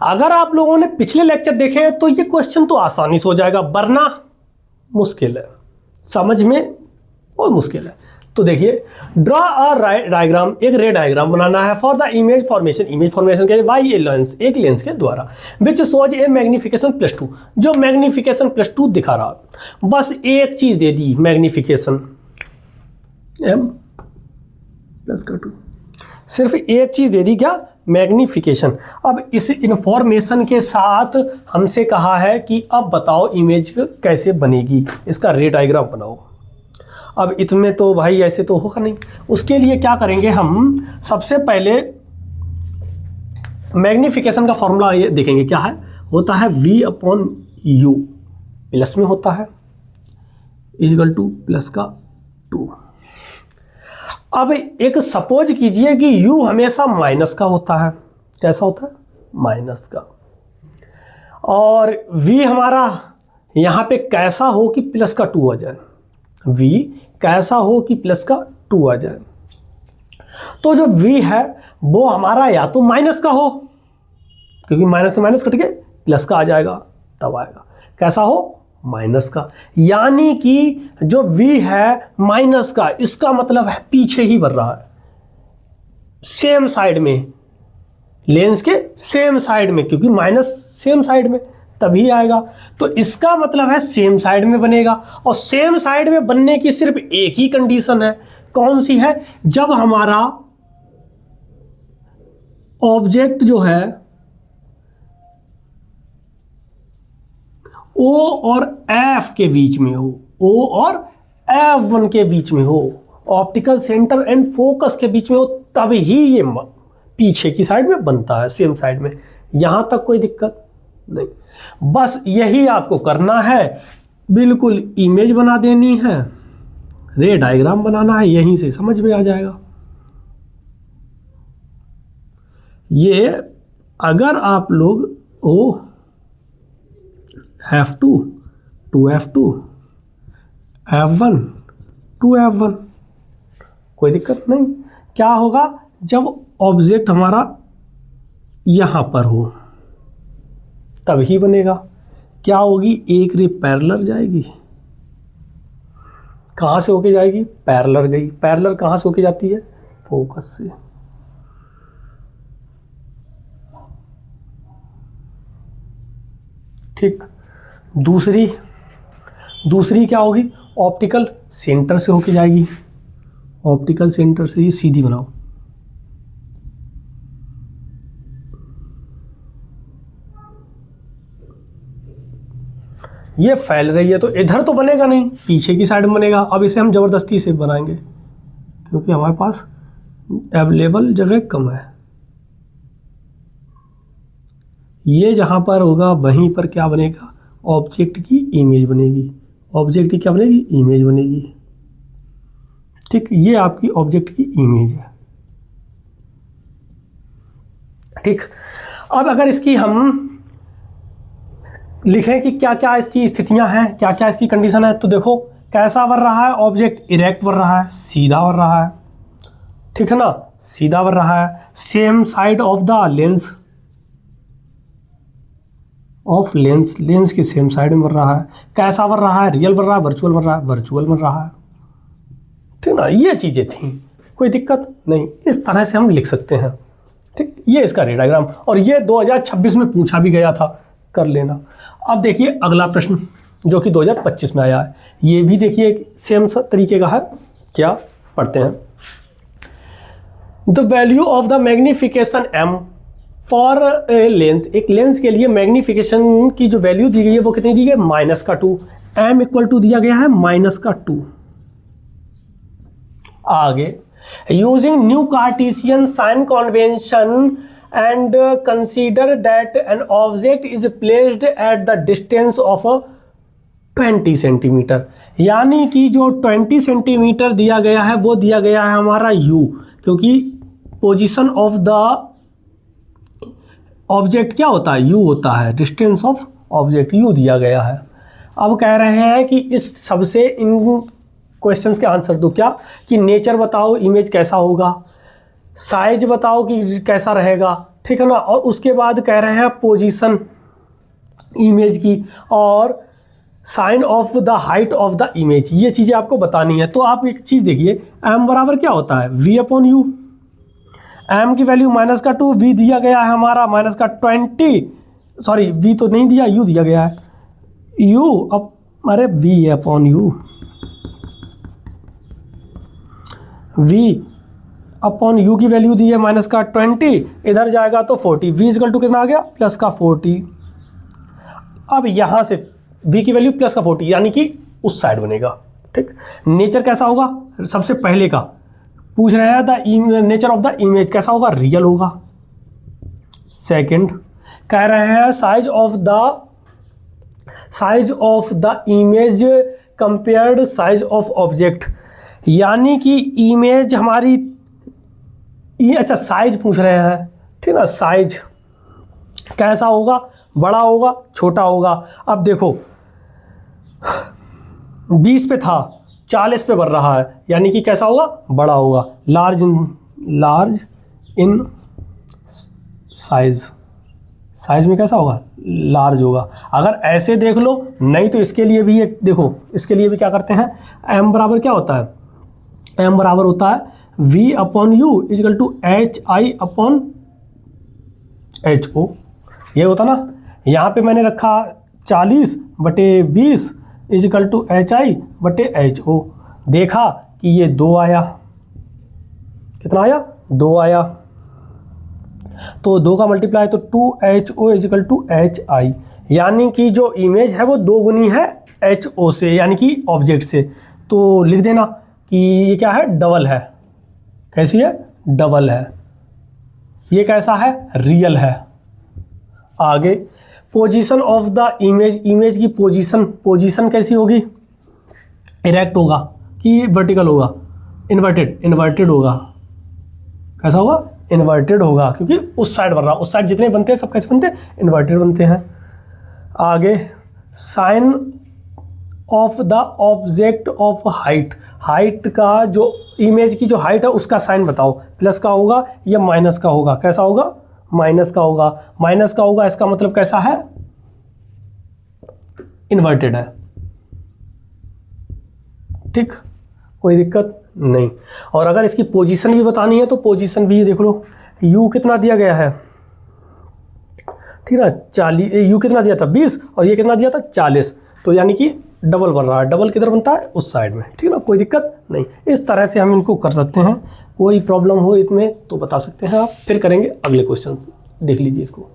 अगर आप लोगों ने पिछले लेक्चर देखे तो ये क्वेश्चन तो आसानी से हो जाएगा, वरना मुश्किल है, समझ में बहुत मुश्किल है। तो देखिए, ड्रॉ अ डायग्राम, एक रे डायग्राम बनाना है फॉर द इमेज फॉर्मेशन के लिए बाई ए लेंस, एक लेंस के द्वारा, विच शोज ए मैग्निफिकेशन +2, जो मैग्निफिकेशन +2 दिखा रहा। बस एक चीज दे दी, मैग्निफिकेशन m+2, सिर्फ एक चीज दे दी, क्या? मैग्निफिकेशन। अब इस इंफॉर्मेशन के साथ हमसे कहा है कि अब बताओ इमेज कैसे बनेगी, इसका रे डायग्राम बनाओ। अब इसमें तो भाई ऐसे तो होगा नहीं, उसके लिए क्या करेंगे हम, सबसे पहले मैग्निफिकेशन का फॉर्मूला ये देखेंगे क्या है, होता है V/U, प्लस में होता है इक्वल टू प्लस का 2। अब एक सपोज कीजिए कि U हमेशा माइनस का होता है, कैसा होता है? माइनस का, और V हमारा यहाँ पे कैसा हो कि प्लस का 2 आ जाए, V कैसा हो कि प्लस का 2 आ जाए। तो जो V है वो हमारा या तो माइनस का हो, क्योंकि माइनस से माइनस कट के प्लस का आ जाएगा, तब आएगा कैसा हो, माइनस का। यानी कि जो V है माइनस का, इसका मतलब है पीछे ही बढ़ रहा है, सेम साइड में, लेंस के सेम साइड में, क्योंकि माइनस सेम साइड में, तभी आएगा। तो इसका मतलब है सेम साइड में बनेगा, और सेम साइड में बनने की सिर्फ एक ही कंडीशन है, कौन सी है? जब हमारा ऑब्जेक्ट जो है O और F के बीच में हो, O और F1 के बीच में हो, ऑप्टिकल सेंटर एंड फोकस के बीच में हो, तभी ये पीछे की साइड में बनता है, सेम साइड में। यहां तक कोई दिक्कत नहीं, बस यही आपको करना है, बिल्कुल इमेज बना देनी है, रे डायग्राम बनाना है, यहीं से समझ में आ जाएगा। ये अगर आप लोग F2 2F2 F1 2F1, कोई दिक्कत नहीं। क्या होगा? जब ऑब्जेक्ट हमारा यहां पर हो तभी बनेगा। क्या होगी? एक रे पैरेलल जाएगी, कहां से होके जाएगी? पैरेलल गई। पैरेलल कहां से होके जाती है? फोकस से। ठीक। दूसरी क्या होगी? ऑप्टिकल सेंटर से होके जाएगी, ऑप्टिकल सेंटर से, ये सीधी बनाओ, ये फैल रही है तो इधर तो बनेगा नहीं, पीछे की साइड में बनेगा। अब इसे हम ज़बरदस्ती से बनाएंगे, क्योंकि हमारे पास अवेलेबल जगह कम है। ये जहाँ पर होगा वहीं पर क्या बनेगा? ऑब्जेक्ट की इमेज बनेगी। ऑब्जेक्ट की क्या बनेगी? इमेज बनेगी। ठीक, ये आपकी ऑब्जेक्ट की इमेज है। ठीक, अब अगर इसकी हम लिखें कि क्या क्या इसकी स्थितियां हैं, क्या क्या इसकी कंडीशन है, तो देखो कैसा बन रहा है ऑब्जेक्ट? इरेक्ट बन रहा है, सीधा बन रहा है, ठीक है ना, सीधा बन रहा है, same side of the lens, of lens, lens की सेम साइड में बन रहा है। कैसा बन रहा है? रियल बन रहा है, वर्चुअल बन रहा है, वर्चुअल बन रहा है, ठीक ना। ये चीज़ें थी, कोई दिक्कत नहीं, इस तरह से हम लिख सकते हैं। ठीक, ये इसका रे डायग्राम, और ये 2026 में पूछा भी गया था, कर लेना। अब देखिए अगला प्रश्न जो कि 2025 में आया है, ये भी देखिए सेम तरीके का है। क्या पढ़ते हैं? The value of the magnification m for a lens, एक लेंस के लिए मैग्निफिकेशन की जो वैल्यू दी गई है वो कितनी दी गई? -2। m इक्वल टू दिया गया है -2। आगे, using new Cartesian sign convention and consider that an object is placed at the distance of 20 centimetre, यानी कि जो 20 सेंटीमीटर दिया गया है वो दिया गया है हमारा u, क्योंकि पोजीशन ऑफ द ऑब्जेक्ट क्या होता है? u होता है, डिस्टेंस ऑफ ऑब्जेक्ट u दिया गया है। अब कह रहे हैं कि इस सबसे इन क्वेश्चंस के आंसर दो, क्या कि नेचर बताओ, इमेज कैसा होगा, साइज बताओ कि कैसा रहेगा, ठीक है ना। और उसके बाद कह रहे हैं पोजीशन इमेज की और sign of the height of the image, ये चीज़ें आपको बतानी है। तो आप एक चीज़ देखिए, m बराबर क्या होता है v अपॉन यू। m की वैल्यू -2, v दिया गया है हमारा -20, सॉरी v तो नहीं दिया, u दिया गया है, u अब अरे v upon you, v upon u की वैल्यू दी है -20, इधर जाएगा तो 40, v इक्वल टू कितना आ गया +40। अब यहाँ से v की वैल्यू +40 यानी कि उस साइड बनेगा। ठीक, नेचर कैसा होगा, सबसे पहले का पूछ रहे हैं the nature of the image कैसा होगा, रियल होगा। सेकंड कह रहे हैं size of the image compared size of object, यानी कि इमेज हमारी अच्छा साइज पूछ रहे हैं, ठीक ना। साइज कैसा होगा, बड़ा होगा छोटा होगा। अब देखो 20 पे था 40 पे बढ़ रहा है, यानी कि कैसा होगा, बड़ा होगा। लार्ज इन साइज में कैसा होगा, लार्ज होगा। अगर ऐसे देख लो, नहीं तो इसके लिए भी एक देखो, इसके लिए भी क्या करते हैं, m बराबर क्या होता है, m बराबर होता है v upon u equal to hi upon ho, ये होता ना। यहाँ पे मैंने रखा 40/20 इक्वल टू hi/ho, देखा कि ये 2 आया, कितना आया, 2 आया, तो 2 का मल्टीप्लाई तो 2ho इक्वल टू hi, यानी कि जो इमेज है वो 2 गुनी है ho से, यानी कि ऑब्जेक्ट से। तो लिख देना कि ये क्या है, डबल है। कैसी है, डबल है। ये कैसा है, रियल है। आगे position of the image, image की पोजीशन कैसी होगी, इरेक्ट होगा कि वर्टिकल होगा, इन्वर्टेड होगा। कैसा होगा, इन्वर्टेड होगा, क्योंकि उस साइड बन रहा, उस साइड जितने बनते हैं सब कैसे बनते हैं, इन्वर्टेड बनते हैं। आगे sign of the object of height का जो इमेज की जो हाइट है उसका साइन बताओ, प्लस का होगा या माइनस का होगा। कैसा होगा, माइनस का होगा। माइनस का होगा इसका मतलब कैसा है, इन्वर्टेड है। ठीक, कोई दिक्कत नहीं। और अगर इसकी पोजीशन भी बतानी है तो पोजीशन भी देख लो, u कितना दिया गया है, ठीक है ना, 40, u कितना दिया था 20 और ये कितना दिया था 40, तो यानी कि डबल बन रहा है। डबल किधर बनता है, उस साइड में, ठीक है ना, कोई दिक्कत नहीं। इस तरह से हम इनको कर सकते हैं। कोई प्रॉब्लम हो इसमें तो बता सकते हैं आप, फिर करेंगे अगले क्वेश्चन, देख लीजिए इसको।